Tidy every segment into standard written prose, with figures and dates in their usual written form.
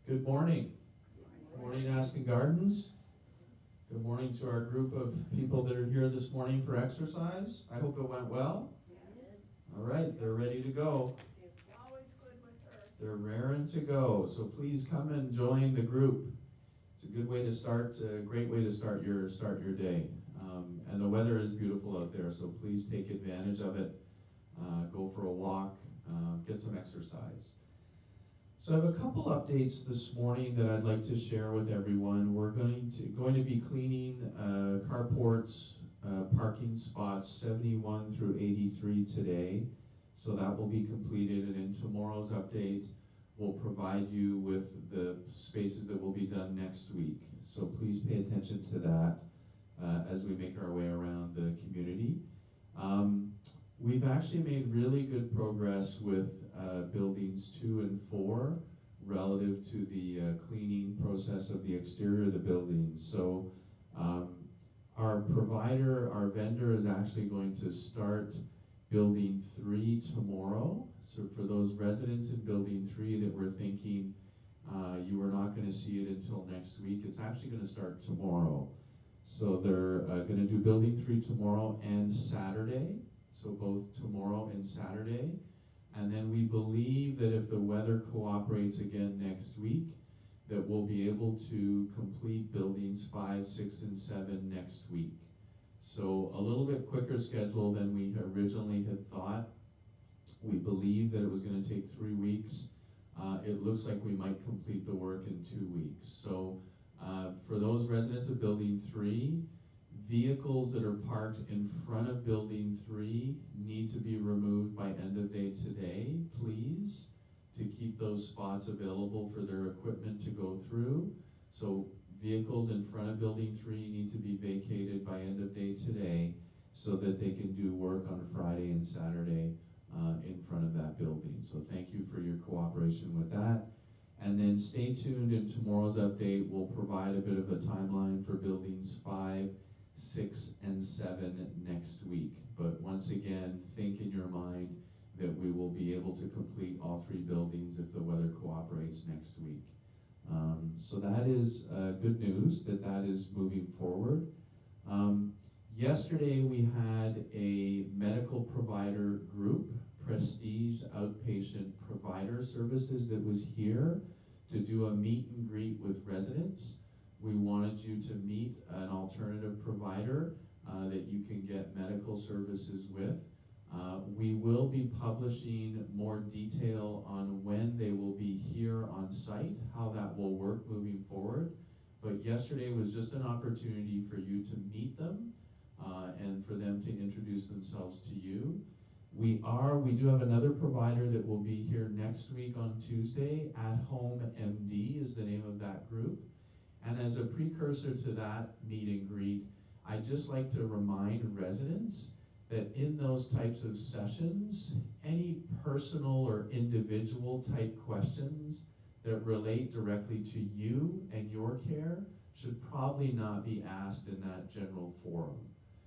Good morning. Good morning, Aston Gardens. Good morning to our group of people that are here this morning for exercise. I hope it went well. Yes. All right, they're ready to go. Always good with her. They're raring to go. So please come and join the group. It's a good way to start, a great way to start your day. And the weather is beautiful out there, so please take advantage of it. Go for a walk, get some exercise. So I have a couple updates this morning that I'd like to share with everyone. We're going to be cleaning carports, parking spots 71 through 83 today. So that will be completed, and in tomorrow's update, we'll provide you with the spaces that will be done next week. So please pay attention to that as we make our way around the community. We've actually made really good progress with buildings 2 and 4 relative to the cleaning process of the exterior of the buildings. So our provider, our vendor is actually going to start building 3 tomorrow. So for those residents in building 3 that were thinking you were not going to see it until next week, it's actually going to start tomorrow. So they're going to do building 3 tomorrow and Saturday. So both tomorrow and Saturday. And then we believe that if the weather cooperates again next week, that we'll be able to complete buildings 5, 6, and 7 next week. So a little bit quicker schedule than we originally had thought. We believe that it was going to take 3 weeks. It looks like we might complete the work in 2 weeks. So for those residents of building 3, vehicles that are parked in front of building 3 need to be removed by end of day today, please, to keep those spots available for their equipment to go through. So vehicles in front of building 3 need to be vacated by end of day today so that they can do work on Friday and Saturday in front of that building. So thank you for your cooperation with that. And then stay tuned in tomorrow's update. We'll provide a bit of a timeline for buildings 5, 6, and 7 next week. But once again, think in your mind that we will be able to complete all 3 buildings if the weather cooperates next week. So that is good news that is moving forward. Yesterday we had a medical provider group, Prestige Outpatient Provider Services, that was here to do a meet and greet with residents. We wanted you to meet an alternative provider that you can get medical services with. We will be publishing more detail on when they will be here on site, how that will work moving forward. But yesterday was just an opportunity for you to meet them and for them to introduce themselves to you. We do have another provider that will be here next week on Tuesday. At Home MD is the name of that group. And as a precursor to that meet and greet, I'd just like to remind residents that in those types of sessions, any personal or individual type questions that relate directly to you and your care should probably not be asked in that general forum.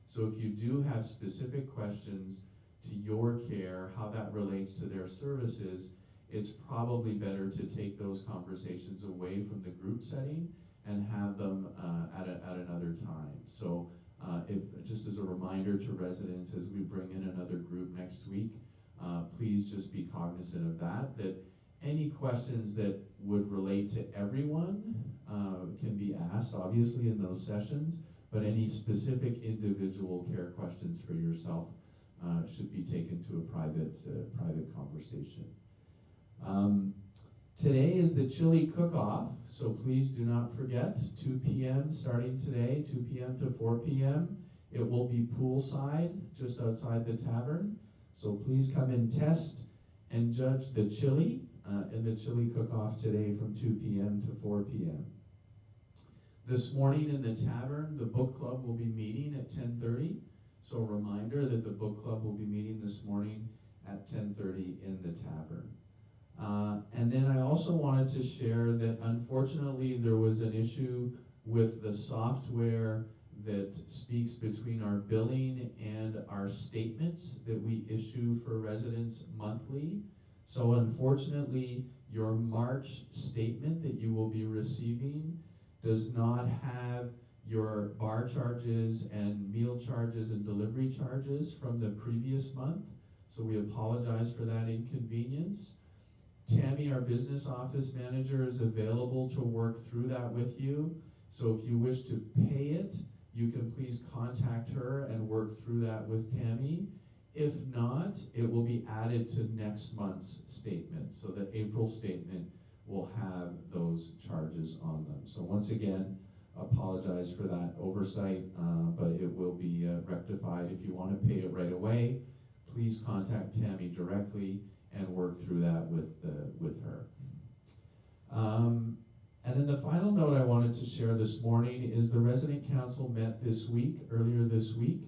So if you do have specific questions to your care, how that relates to their services, it's probably better to take those conversations away from the group setting and have them at another time. So if just as a reminder to residents as we bring in another group next week, please just be cognizant of that any questions that would relate to everyone can be asked obviously in those sessions, but any specific individual care questions for yourself should be taken to a private conversation. Today is the chili cook-off, so please do not forget, 2 p.m. starting today, 2 p.m. to 4 p.m. It will be poolside, just outside the tavern. So please come and test and judge the chili in the chili cook-off today from 2 p.m. to 4 p.m. This morning in the tavern, the book club will be meeting at 10:30. So a reminder that the book club will be meeting this morning at 10:30 in the tavern. And then I also wanted to share that unfortunately there was an issue with the software that speaks between our billing and our statements that we issue for residents monthly. So unfortunately, your March statement that you will be receiving does not have your bar charges and meal charges and delivery charges from the previous month. So we apologize for that inconvenience. Tammy, our business office manager, is available to work through that with you. So if you wish to pay it, you can please contact her and work through that with Tammy. If not, it will be added to next month's statement. So the April statement will have those charges on them. So once again, apologize for that oversight, but it will be rectified. If you want to pay it right away, please contact Tammy directly and work through that with her. And then the final note I wanted to share this morning is the resident council met this week, earlier this week.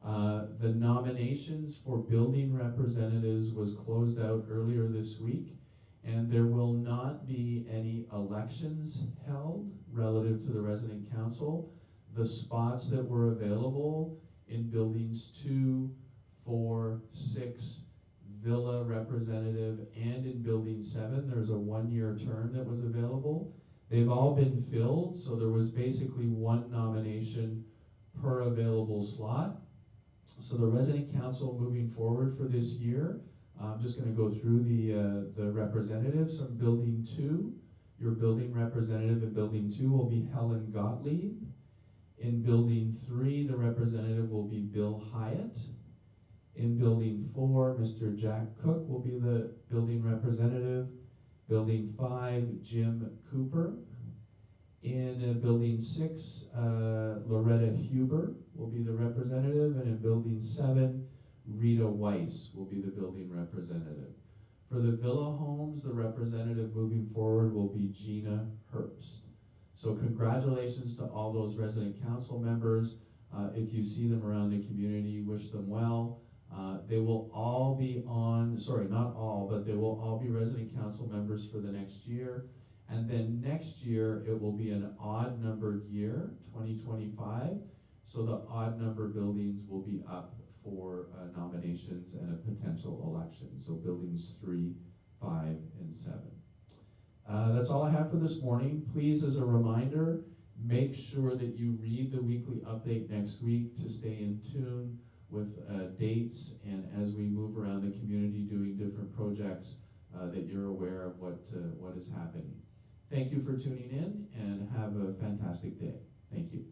The nominations for building representatives was closed out earlier this week, and there will not be any elections held relative to the resident council. The spots that were available in buildings 2, 4, 6, Villa representative, and in building 7, there's a 1-year term that was available. They've all been filled, so there was basically one nomination per available slot. So the resident council moving forward for this year, I'm just going to go through the representatives from building 2. Your building representative in building 2 will be Helen Gottlieb. In building 3, the representative will be Bill Hyatt. In building 4, Mr. Jack Cook will be the building representative. Building 5, Jim Cooper. In building 6, Loretta Huber will be the representative, and in building 7, Rita Weiss will be the building representative. For the Villa homes, the representative moving forward will be Gina Herbst. So congratulations to all those resident council members. If you see them around the community, wish them well. They will all be on, sorry, not all, but they will all be resident council members for the next year. And then next year, it will be an odd numbered year, 2025. So the odd number buildings will be up for nominations and a potential election. So buildings 3, 5, and 7. That's all I have for this morning. Please, as a reminder, make sure that you read the weekly update next week to stay in tune with dates, and as we move around the community doing different projects, that you're aware of what is happening. Thank you for tuning in, and have a fantastic day. Thank you.